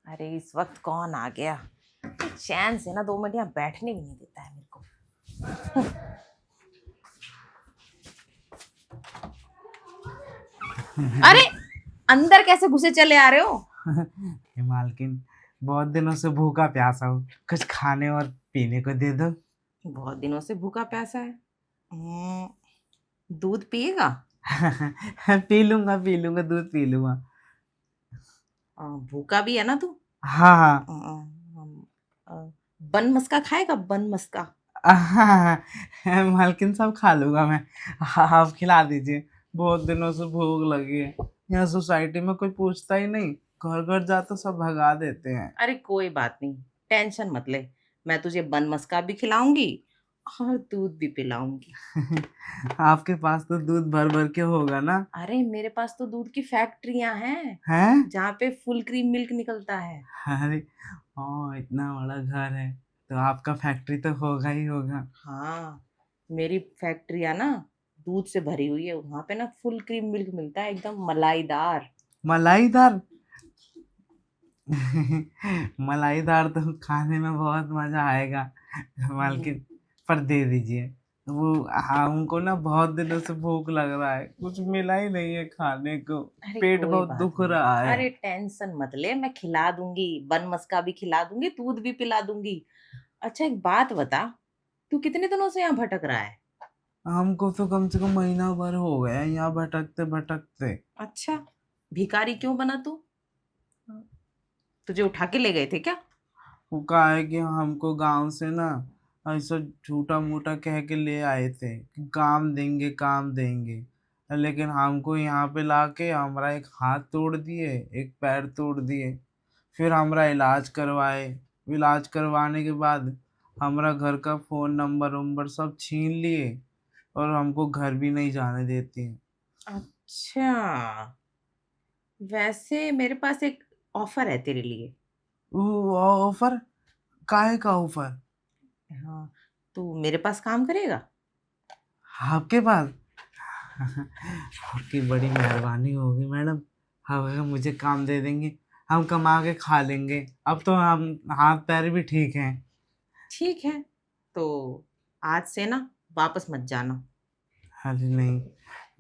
अरे इस वक्त कौन आ गया? चैन से ना 2 मिनट यहाँ बैठने भी नहीं देता है मेरे को। अरे अंदर कैसे घुसे चले आ रहे हो? ये मालकिन, बहुत दिनों से भूखा प्यासा हूँ, कुछ खाने और पीने को दे दो। बहुत दिनों से भूखा प्यासा है। दूध पिएगा? पी लूंगा, दूध पी लूंगा। भूखा भी है ना तू? हाँ हाँ। बन मस्का खाएगा? बन मस्का। हाँ, मालकिन साहब खा लूंगा मैं। आप खिला दीजिए, बहुत दिनों से भूख लगी है। यहाँ सोसाइटी में कोई पूछता ही नहीं, घर घर जाते सब भगा देते हैं। अरे कोई बात नहीं, टेंशन मत ले। मैं तुझे बन मस्का भी खिलाऊंगी और दूध भी पिलाऊंगी। आपके पास तो दूध भर भर के होगा ना? अरे मेरे पास तो दूध की फैक्ट्रियां हैं हैं? जहाँ पे फुल क्रीम मिल्क निकलता है। अरे, हाँ, इतना बड़ा घर है तो आपका फैक्ट्री तो होगा ही होगा। हाँ, मेरी फैक्ट्रियां ना दूध से भरी हुई है। वहां पे ना फुल क्रीम मिल्क मिलता है, एकदम मलाईदार। मलाईदार? मलाईदार तो खाने में बहुत मजा आएगा हम्म, मालकिन। पर दे दीजिए वो, हमको ना बहुत दिनों से भूख लग रहा है, कुछ मिला ही नहीं है खाने को। अरे पेट कोई बहुत बात दुख नहीं। रहा है। अरे टेंशन मत ले, मैं खिला दूंगी। बन मस्का भी खिला दूंगी, दूध भी पिला दूंगी। अच्छा एक बात बता, तू कितने दिनों से यहाँ भटक रहा है? हमको तो कम से कम महीना भर हो गया है यहाँ भटकते भटकते। अच्छा, भिखारी क्यों बना तू? तुझे उठा के ले गए थे क्या? वो कहा है कि हमको गांव से ना ऐसा झूठा मूठा कह के ले आए थे कि काम देंगे काम देंगे। लेकिन हमको यहाँ पे लाके हमारा एक हाथ तोड़ दिए, एक पैर तोड़ दिए। फिर हमारा इलाज करवाए। इलाज करवाने के बाद हमारा घर का फोन नंबर वंबर सब छीन लिए, और हमको घर भी नहीं जाने देती हैं। अच्छा, वैसे मेरे पास एक ऑफर है तेरे लिए। वो ऑफर? काहे का ऑफर? हाँ, तू मेरे पास काम करेगा? आपके पास? आपकी बड़ी मेहरबानी होगी मैडम। हाँ, अगर मुझे काम दे देंगे, हम कमा के खा लेंगे। अब तो हम हाथ पैर भी ठीक हैं। ठीक है, तो आज से ना वापस मत जाना। अरे नहीं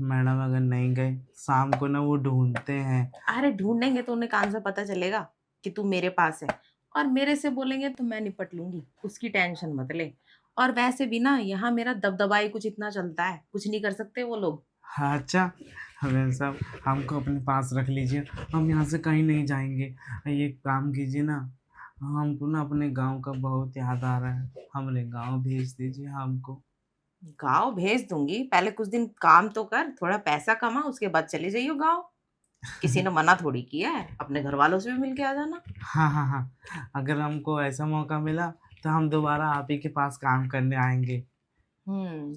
मैडम, अगर नहीं गए शाम को ना वो ढूंढते हैं। अरे ढूंढेंगे तो उन्हें कान से पता चलेगा कि तू मेरे पास है। और मेरे से बोलेंगे तो मैं निपट लूंगी, उसकी टेंशन मत ले। और वैसे भी ना यहाँ मेरा दबदबा ही कुछ इतना चलता है, कुछ नहीं कर सकते वो लोग। हाँ, अच्छा। हमें सब हमको अपने पास रख लीजिए, हम यहाँ से कहीं नहीं जाएंगे। ये काम कीजिए ना, हमको ना अपने गांव का बहुत याद आ रहा है, हमारे गांव भेज दीजिए हमको। गाँव भेज दूंगी, पहले कुछ दिन काम तो कर, थोड़ा पैसा कमा, उसके बाद चले जाइयो गाँव। किसी ने मना थोड़ी किया है, अपने घर वालों से भी मिल के आ जाना। हाँ हाँ हाँ, अगर हमको ऐसा मौका मिला तो हम दोबारा आप ही के पास काम करने आएंगे।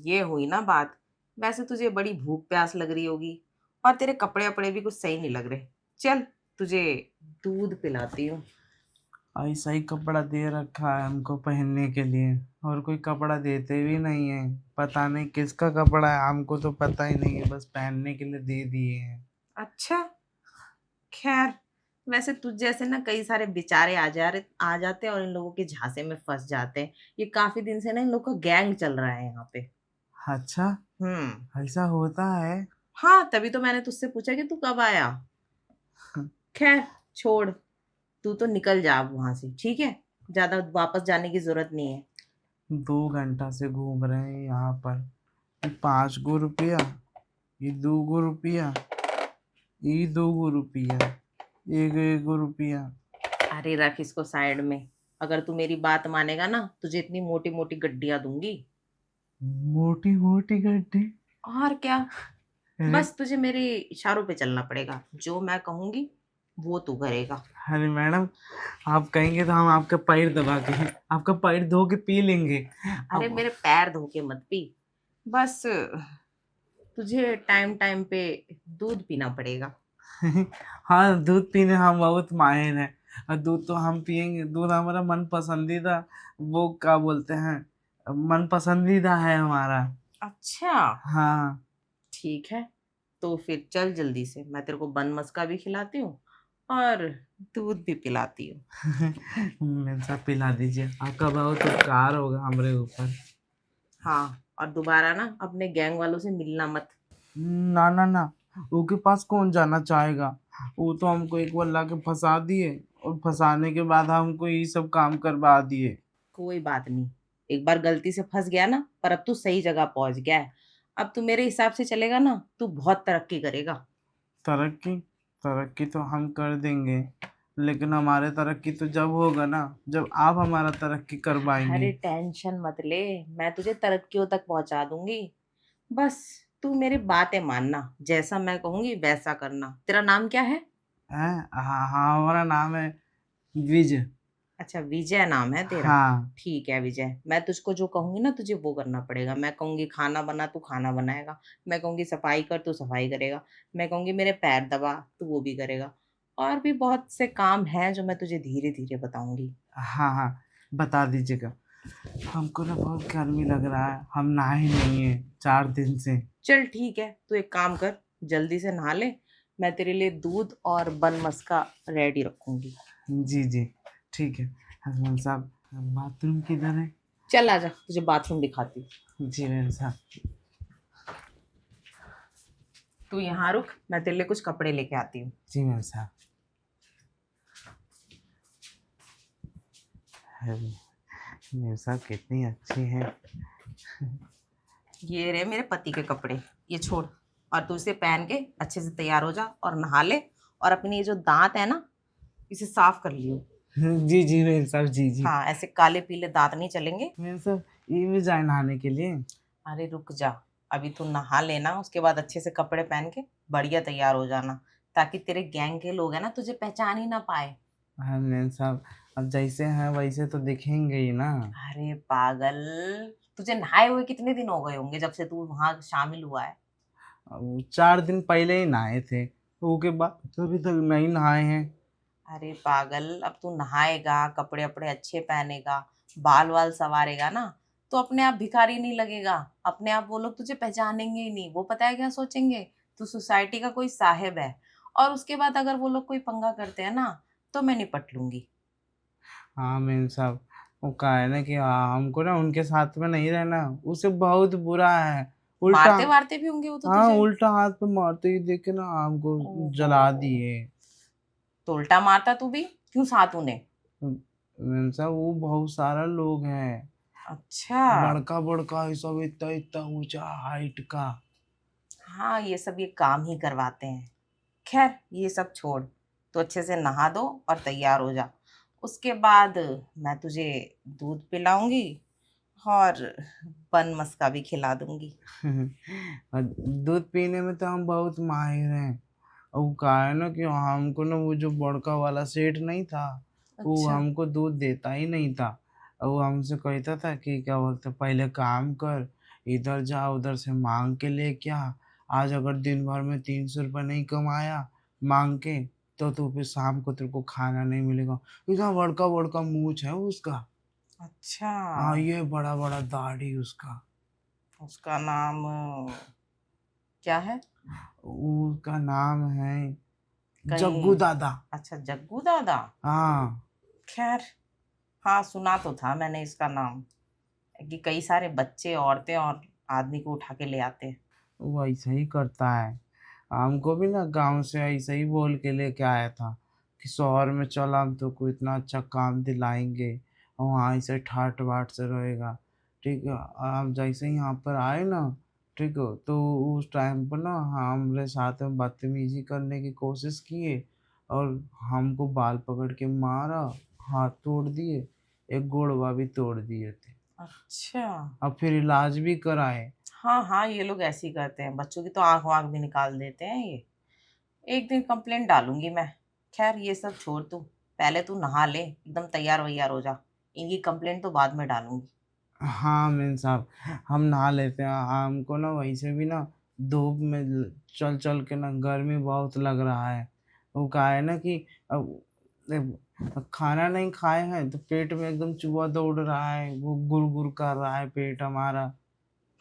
ये हुई ना बात। वैसे तुझे बड़ी भूख प्यास लग रही होगी और तेरे कपड़े वपड़े भी कुछ सही नहीं लग रहे। चल तुझे दूध पिलाती हूँ। ऐसा ही कपड़ा दे रखा है हमको पहनने के लिए, और कोई कपड़ा देते भी नहीं है। पता नहीं किसका कपड़ा है, हमको तो पता ही नहीं है, बस पहनने के लिए दे दिए हैं। अच्छा, खैर, वैसे तुझ जैसे ना कई सारे बेचारे आ जाते हैं और इन लोगों के झांसे में फंस जाते हैं। ये काफी दिन से ना इन लोग का गैंग चल रहा है यहाँ पे। अच्छा, हम्म। ऐसा होता है? हाँ, तभी तो मैंने तुझसे पूछा कि तू कब आया। खैर, छोड़, तू तो निकल जा अब वहां से, ठीक है? ज्यादा वापस जाने की जरूरत नहीं है। 2 घंटा से घूम रहे हैं यहाँ पर। ये 5 गो रुपया, ये 2 गो रुपया, ये 2 गो रुपया, एक एक गो रुपया। अरे रख इसको साइड में। अगर तू मेरी बात मानेगा ना, तुझे इतनी मोटी मोटी गड्डियां दूंगी। मोटी मोटी गड्डी? और क्या, अरे, बस तुझे मेरे इशारों पे चलना पड़ेगा, जो मैं कहूंगी वो तू करेगा। अरे मैडम, आप कहेंगे तो हम आपका पैर दबा के, आपका पैर धो के पी लेंगे। अरे अब मेरे पैर धो के मत पी, बस तुझे टाइम टाइम पे दूध पीना पड़ेगा। हाँ, दूध पीने हम बहुत माहिर हैं। और दूध तो हम पियेंगे, दूध हमारा मन पसंदीदा, वो क्या बोलते हैं, मन पसंदीदा है हमारा। अच्छा, हाँ। ठीक है, तो फिर चल जल्दी से, मैं तेरे को बन मस्का भी खिलाती हूँ और दूध भी पिलाती हूँ। मेरे साथ पिला दीजिए, आपका बहुत उपकार होगा हमारे ऊपर। हाँ, और दोबारा ना अपने गैंग वालों से मिलना मत। ना ना ना, उसके पास कौन जाना चाहेगा? वो तो हमको एक बार लाके फंसा दिए, और फंसाने के बाद हमको ये सब काम करवा दिए। कोई बात नहीं, एक बार गलती से फंस गया ना, पर अब तू सही जगह पहुंच गया है। अब तू मेरे हिसाब से चलेगा ना, तू बहुत तरक्की करेगा। तरक्की? तरक्की तो हम कर देंगे, लेकिन हमारे तरक्की तो जब होगा ना, जब आप हमारा तरक्की अरे करवाएंगे। टेंशन मत ले, मैं तुझे तरक्कियों तक पहुंचा दूंगी। बस तू मेरी बातें मानना, जैसा मैं कहूंगी वैसा करना। तेरा नाम क्या है? हैं? हाँ हाँ, हमारा नाम है विजय। अच्छा, विजय नाम है तेरा। हाँ। ठीक है विजय, मैं तुझको जो कहूंगी ना तुझे वो करना पड़ेगा। मैं कहूंगी खाना बना, तू खाना बनाएगा। मैं कहूंगी सफाई कर, तू सफाई करेगा। मैं कहूंगी मेरे पैर दबा, तू वो भी करेगा। और भी बहुत से काम हैं जो मैं तुझे धीरे धीरे बताऊंगी। हाँ हाँ, बता दीजिएगा। हमको ना बहुत गर्मी लग रहा है, हम नहाए नहीं है 4 दिन से। चल ठीक है, तू एक काम कर, जल्दी से नहा ले। मैं तेरे लिए दूध और बन मस्का रेडी रखूंगी। जी जी, ठीक है। हसमान साहब, बाथरूम किधर है? चल आजा, तुझे बाथरूम दिखाती हूँ। जी मैम साहब। तू यहाँ रुक, मैं तेरे लिए कुछ कपड़े लेके आती हूँ। जी मैम साहब। मैम साहब कितनी अच्छी है। ये रहे मेरे पति के कपड़े, ये छोड़। और तू इसे पहन के अच्छे से तैयार हो जा और नहा ले। और अपनी ये जो दांत है ना, इसे साफ कर लियो। जी जी मैम साहब, जी जी। हाँ, ऐसे काले पीले दांत नहीं चलेंगे। मैम साहब, ये भी जाए नहाने के लिए? अरे रुक जा, अभी तू नहा लेना, उसके बाद अच्छे से कपड़े पहन के बढ़िया तैयार हो जाना, ताकि तेरे गैंग के लोग हैं ना तुझे पहचान ही ना पाए। हाँ मैम साहब, अब जैसे हैं वैसे तो दिखेंगे ही ना। अरे पागल, तुझे नहाए हुए कितने दिन हो गए होंगे जब से तू वहां शामिल हुआ है? अब 4 दिन पहले ही नहाए थे, उसके बाद तो अभी तक नहीं नहाए हैं। अरे पागल, अब तू नहाएगा, कपड़े अपड़े अच्छे पहनेगा, बाल वाल संवारेगा ना, तो अपने आप भिखारी नहीं लगेगा। अपने आप वो लोग तुझे पहचानेंगे ही नहीं। वो पता है क्या सोचेंगे? तू सोसाइटी का कोई साहेब है। और उसके बाद अगर वो लोग कोई पंगा करते हैं ना, तो मैं निपट लूंगी। हाँ मैम साहब, वो कहा है ना कि हमको ना उनके साथ में नहीं रहना, उसे बहुत बुरा है। उल्टा, मारते वारते भी होंगे वो तो हाँ तुझे। उल्टा हाथ पे मारते ही देख के ना हमको ओहो, जला दिए। तो उल्टा मारता तू भी क्यों साथ उन्हें? मैम साहब, वो बहुत सारा लोग हैं, अच्छा। बड़का बड़का ये सब, इतना इतना ऊंचा हाइट का। हाँ, ये सब ये काम ही करवाते हैं। खैर ये सब छोड़, तो अच्छे से नहा दो और तैयार हो जा। उसके बाद मैं तुझे दूध पिलाऊंगी और बन मस्का भी खिला दूंगी। और दूध पीने में तो हम बहुत माहिर हैं। और वो कहा है ना कि हमको ना वो जो बड़का वाला सेठ नहीं था, वो अच्छा। हमको दूध देता ही नहीं था। और वो हमसे कहता था कि क्या बोलते हैं, पहले काम कर, इधर जा उधर से मांग के ले क्या, आज अगर दिन भर में 300 रुपये नहीं कमाया मांग के, तो तू फिर शाम को तेरे को खाना नहीं मिलेगा। इतना बड़का बड़का मूंछ है उसका। अच्छा, हाँ, ये बड़ा बड़ा दाढ़ी उसका। उसका नाम क्या है? उसका नाम है कहीं। जग्गू दादा। अच्छा, जग्गू दादा। हाँ। खैर, हाँ सुना तो था मैंने इसका नाम, कि कई सारे बच्चे औरतें और आदमी को उठा के ले आते हैं। वो ऐसा ही करता है। हमको भी ना गांव से ऐसे ही बोल के लेके आया था कि शहर में चल, हम तो को इतना अच्छा काम दिलाएंगे और वहाँ ऐसे ठाट बाट से रहेगा। ठीक है, हम जैसे ही यहाँ पर आए ना, ठीक है, तो उस टाइम पर ना हमारे साथ में बदतमीजी करने की कोशिश किए, और हमको बाल पकड़ के मारा, हाथ तोड़ दिए, एक गोड़वा भी तोड़ दिए थे। अच्छा। अब फिर इलाज भी कराए। हाँ हाँ, ये लोग ऐसे ही करते हैं, बच्चों की तो आंख वाँख भी निकाल देते हैं ये। एक दिन कंप्लेंट डालूंगी मैं। खैर ये सब छोड़, तू पहले तू नहा ले, एकदम तैयार वैयार हो जा। इनकी कंप्लेंट तो बाद में डालूंगी। हाँ मीन साहब, हम नहा लेते हैं, हमको ना वैसे भी ना धूप में चल चल के ना गर्मी बहुत लग रहा है। वो कहा है ना कि खाना नहीं खाए हैं तो पेट में एकदम चूहा दौड़ रहा है, वो गुर गुर कर रहा है पेट हमारा।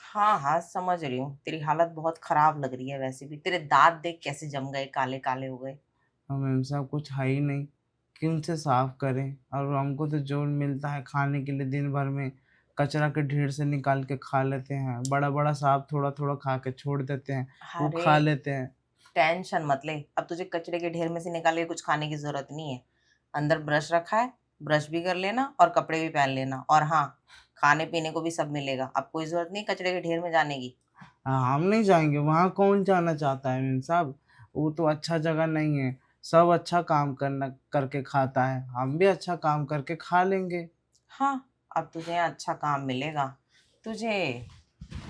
हाँ हाँ, समझ रही हूँ, तेरी हालत बहुत खराब लग रही है। वैसे भी तेरे दांत देख कैसे जम गए, काले काले हो गए। और मेम साहब कुछ है ही नहीं कि उनसे साफ करें, और हमको तो जो मिलता है खाने के लिए दिन भर में कचरा के ढेर से निकाल के खा लेते हैं। बड़ा बड़ा साहब थोड़ा थोड़ा खा के छोड़ देते हैं, वो अरे खा लेते हैं। टेंशन मत ले, अब तुझे कचरे के ढेर में से निकाल के कुछ खाने की जरूरत नहीं है। अंदर ब्रश रखा है, ब्रश भी कर लेना और कपड़े भी पहन लेना। और हाँ, खाने पीने को भी सब मिलेगा, अब कोई जरूरत नहीं कचरे के ढेर में जाने की। हम नहीं जाएंगे वहाँ, कौन जाना चाहता है मेम साहब? वो तो अच्छा जगह नहीं है। सब अच्छा काम करना करके खाता है, हम भी अच्छा काम करके खा लेंगे। हाँ, अब तुझे यहाँ अच्छा काम मिलेगा। तुझे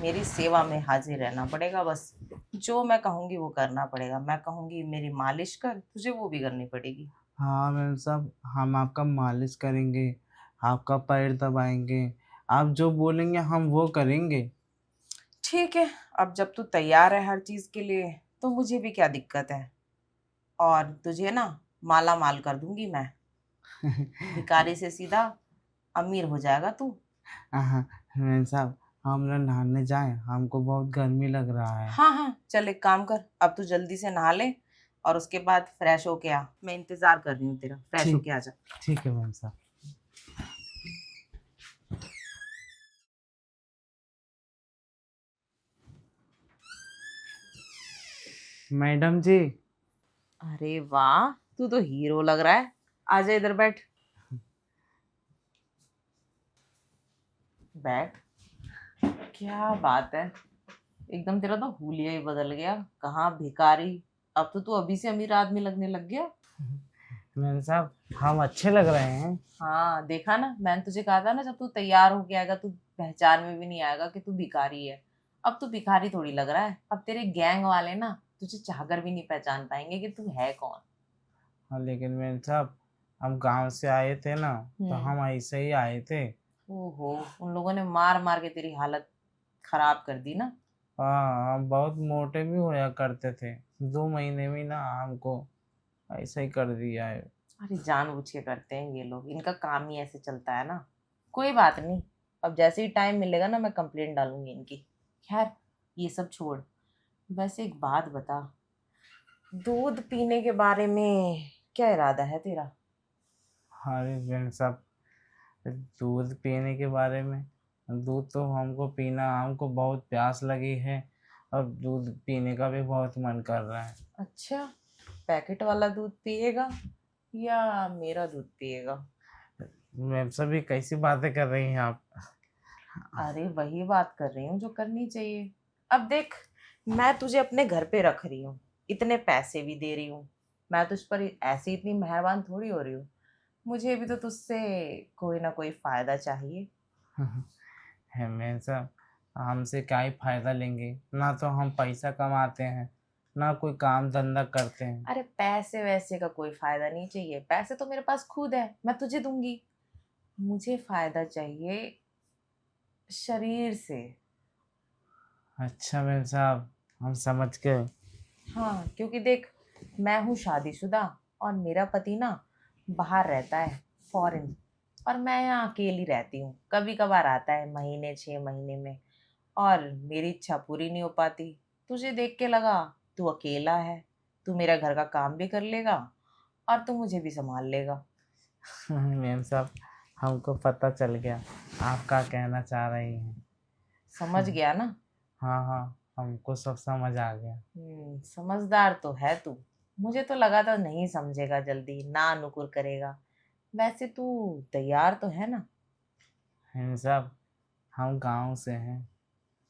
मेरी सेवा में हाजिर रहना पड़ेगा बस। जो मैं कहूँगी वो करना पड़ेगा। मैं कहूँगी मेरी मालिश कर, तुझे वो भी करनी पड़ेगी। हाँ मैम साहब, हम आपका मालिश करेंगे, आपका पैर दबाएंगे, आप जो बोलेंगे हम वो करेंगे। ठीक है, अब जब तू तैयार है हर चीज़ के लिए तो मुझे भी क्या दिक्कत है। और तुझे ना माला माल कर दूंगी मैं। भिखारी से सीधा अमीर हो जाएगा तू। हाँ मैम साहब, हम ना नहाने जाएं, हमको बहुत गर्मी लग रहा है। हाँ हाँ, चल एक काम कर, अब तू जल्दी से नहा ले और उसके बाद फ्रेश होके आ। मैं इंतजार कर रही हूँ तेरा, फ्रेश ठीक होके आ जा। ठीक है मैम साहब। मैडम जी। अरे वाह, तू तो हीरो लग रहा है। आजा इधर बैठ। बैठ। क्या बात है, एकदम तेरा तो हुलिया ही बदल गया। कहाँ भिखारी, अब तो तू अभी से अमीर आदमी लगने लग गया। मैम साहब, हम अच्छे लग रहे हैं? हाँ देखा ना, मैंने तुझे कहा था ना, जब तू तैयार होके आएगा तू पहचान में भी नहीं आएगा कि तू भिखारी है। अब तू भिखारी थोड़ी लग रहा है, अब तेरे गैंग वाले ना तुझे चाहकर भी नहीं पहचान पाएंगे कि तू है कौन। हाँ लेकिन मैम साहब, हम गांव से आए थे ना, तो हम्म। हम ऐसे ही आए थे। ओहो, उन लोगों ने मार मार के तेरी हालत खराब कर दी ना। हाँ, हम बहुत मोटे भी होया करते थे, 2 महीने में ना हमको ऐसा ही कर दिया है। अरे जानबूझ के करते हैं ये लोग, इनका काम ही ऐसे चलता है ना। कोई बात नहीं, अब जैसे ही टाइम मिलेगा ना मैं कंप्लेंट डालूंगी इनकी। खैर, ये सब छोड़। बस एक बात बता, दूध पीने के बारे में क्या इरादा है तेरा? अरे मैम साहब, दूध पीने के बारे में, दूध तो हमको पीना, हमको बहुत प्यास लगी है, और दूध पीने का भी बहुत मन कर रहा है। अच्छा, पैकेट वाला दूध पिएगा या मेरा दूध पिएगा? मैम साहब, ये कैसी बातें कर रही हैं आप? अरे वही बात कर रही हूँ जो करनी चाहिए। अब देख, मैं तुझे अपने घर पे रख रही हूँ, इतने पैसे भी दे रही हूँ, मैं तुझ पर ऐसी इतनी मेहरबान थोड़ी हो रही हूँ। मुझे भी तो तुझसे कोई ना कोई फायदा चाहिए। है मैम साहब, हमसे क्या ही फायदा लेंगे? ना तो हम पैसा कमाते हैं, ना कोई काम धंधा करते हैं। अरे पैसे वैसे का कोई फायदा नहीं चाहिए, पैसे तो मेरे पास खुद है, मैं तुझे दूंगी। मुझे फायदा चाहिए शरीर से। अच्छा मैम साहब, हम समझ गए। हाँ, क्योंकि देख, मैं हूँ शादीशुदा और मेरा पति ना बाहर रहता है, फॉरेन। और मैं यहाँ अकेली रहती हूँ, कभी कभार आता है महीने 6 महीने में। और मेरी इच्छा पूरी नहीं हो पाती। तुझे देख के लगा तू अकेला है, तू मेरा घर का काम भी कर लेगा और तू मुझे भी संभाल लेगा। मैम साहब, हमको पता चल गया आप क्या कहना चाह रही हैं। समझ गया ना? हाँ हाँ, हमको सब समझ आ गया। समझदार तो है तू। मुझे तो लगा था नहीं समझेगा जल्दी, ना नुकुर करेगा। वैसे तू तैयार तो है ना? मैम साहब, हम गांव से हैं,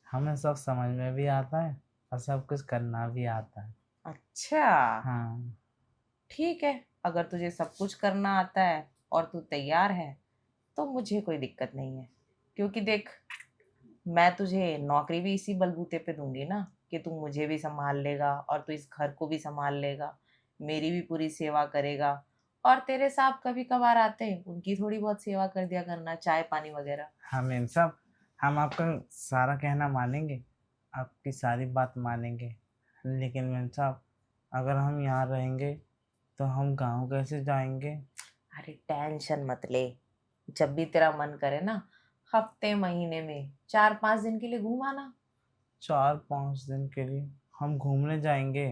हमें सब समझ में भी आता है और सब कुछ करना भी आता है। अच्छा, हाँ। ठीक है। अगर तुझे सब कुछ करना आता है और तू तैयार है तो मुझे कोई दिक्कत नहीं है। क्योंकि देख, मैं तुझे नौकरी भी इसी बलबूते पे दूंगी ना कि तू मुझे भी संभाल लेगा और तू इस घर को भी संभाल लेगा, मेरी भी पूरी सेवा करेगा। और तेरे साहब कभी कभार आते हैं, उनकी थोड़ी बहुत सेवा कर दिया करना, चाय पानी वगैरह। हाँ मैम साहब, हम आपका सारा कहना मानेंगे, आपकी सारी बात मानेंगे। लेकिन मैम साहब, अगर हम यहाँ रहेंगे तो हम गांव कैसे जाएंगे? अरे टेंशन मत ले, जब भी तेरा मन करे ना, हफ्ते महीने में 4-5 दिन के लिए घूम आना। 4-5 दिन के लिए हम घूमने जाएंगे?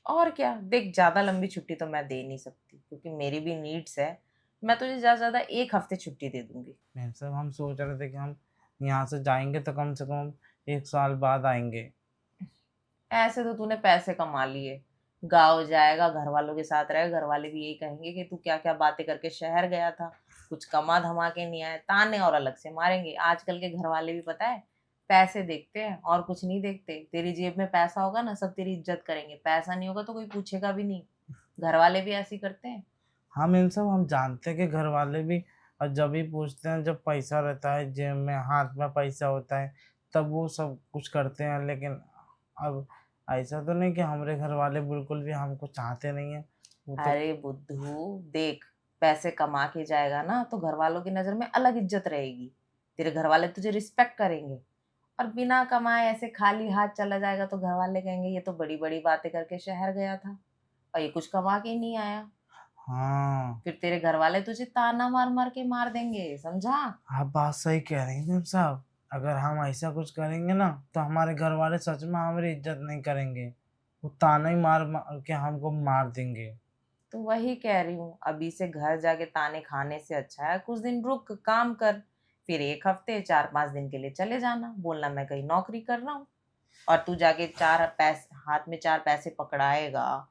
और क्या, देख ज़्यादा लंबी छुट्टी तो मैं दे नहीं सकती क्योंकि मेरी भी नीड्स है। मैं तुझे ज़्यादा से ज़्यादा 1 हफ्ते छुट्टी दे दूँगी। मैम साहब हम सोच रहे थे कि हम यहाँ से जाएँगे तो कम से कम 1 साल बाद आएँगे। ऐसे तो तूने पैसे कमा लिए। गाँव जाएगा, घरवालों के साथ रहेगा, घरवाले भी यही कहेंगे कि तू क्या-क्या बातें करके शहर गया था, कुछ कमा-धमा के नहीं आया। ताने और अलग से मारेंगे। आजकल के घरवाले भी पता है, पैसे देखते हैं और कुछ नहीं देखते। तेरी जेब में पैसा होगा ना, सब तेरी इज़्ज़त करेंगे, पैसा नहीं होगा तो कोई पूछेगा भी नहीं। घरवाले भी ऐसे ही करते हैं। हाँ मैम साहब हम जानते हैं कि घरवाले भी जब भी पूछते हैं जब पैसा रहता है जेब में, हाथ में पैसा होता है, तब वो सब कुछ करते हैं। लेकिन अब ऐसा तो नहीं कि हमारे घरवाले बिल्कुल भी हमको चाहते नहीं हैं। वो तो अरे बुद्धू, देख, पैसे कमा के जाएगा ना तो घरवालों की नज़र में अलग इज़्ज़त रहेगी। तेरे घरवाले तुझे रिस्पेक्ट करेंगे। और बिना कमाए ऐसे खाली हाथ चला जाएगा तो घरवाले कहेंगे ये तो बड़ी-बड़ी बातें करके शहर गया था और ये कुछ कमा के ही नहीं आया। हाँ, फिर तेरे घरवाले तुझे ताना मार-मार के मार देंगे, समझा? आप बात सही कह रही हैं मैम साहब। अगर हम ऐसा कुछ करेंगे ना, तो हमारे घरवाले सच में हमारी इज़्ज़त नहीं करेंगे। वो ताना ही मार-मार के हमको मार देंगे। तो वही कह रही हूँ, अभी से घर जाके ताने खाने से अच्छा है कुछ दिन रुक, काम कर, फिर 1 हफ्ते 4-5 दिन के लिए चले जाना, बोलना मैं कहीं नौकरी कर रहा हूँ और तू जाके 4 पैस हाथ में 4 पैसे पकड़ाएगा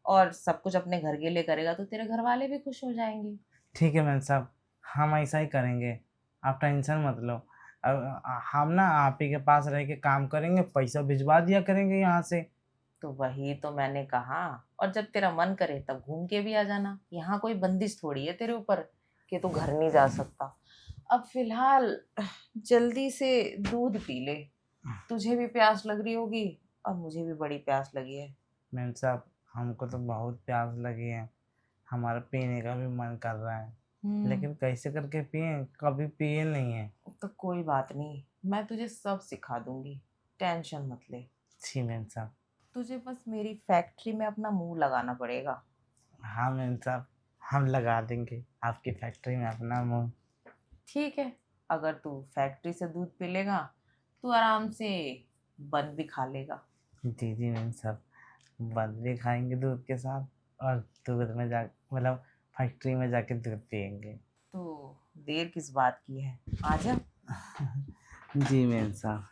और सब कुछ अपने घर के लिए करेगा तो तेरे घरवाले भी खुश हो जाएँगे। ठीक है मैम साहब, हम ऐसा ही करेंगे, आप टेंशन मत लो। हम ना आप ही के पास रह के काम करेंगे, पैसा भिजवा दिया करेंगे यहाँ से। तो वही तो मैंने कहा, और जब तेरा मन करे तब घूम के भी आ जाना। यहाँ कोई बंदिश थोड़ी है तेरे ऊपर कि तू घर नहीं जा सकता। अब फिलहाल जल्दी से दूध पी ले, तुझे भी प्यास लग रही होगी और मुझे भी बड़ी प्यास लगी है। मैम साहब, हमको तो बहुत प्यास लगी है, हमारा पीने का भी मन कर रहा है, हम्म। लेकिन कैसे करके पिएँ? कभी पिए नहीं हैं। तो कोई बात नहीं, मैं तुझे सब सिखा दूंगी, टेंशन मत ले। जी मैम साहब। तुझे बस मेरी फैक्ट्री में अपना मुंह लगाना पड़ेगा। हाँ मैम साहब, हम लगा देंगे आपकी फैक्ट्री में अपना मुँह। ठीक है, अगर तू फैक्ट्री से दूध पी लेगा तू आराम से बन भी खा लेगा। जी, जी मैम साहब, बंद भी खाएँगे दूध के साथ और दूध में जा मतलब फैक्ट्री में जाके दूध पिएँगे। तो देर किस बात की है, आजा। जी मैम साहब।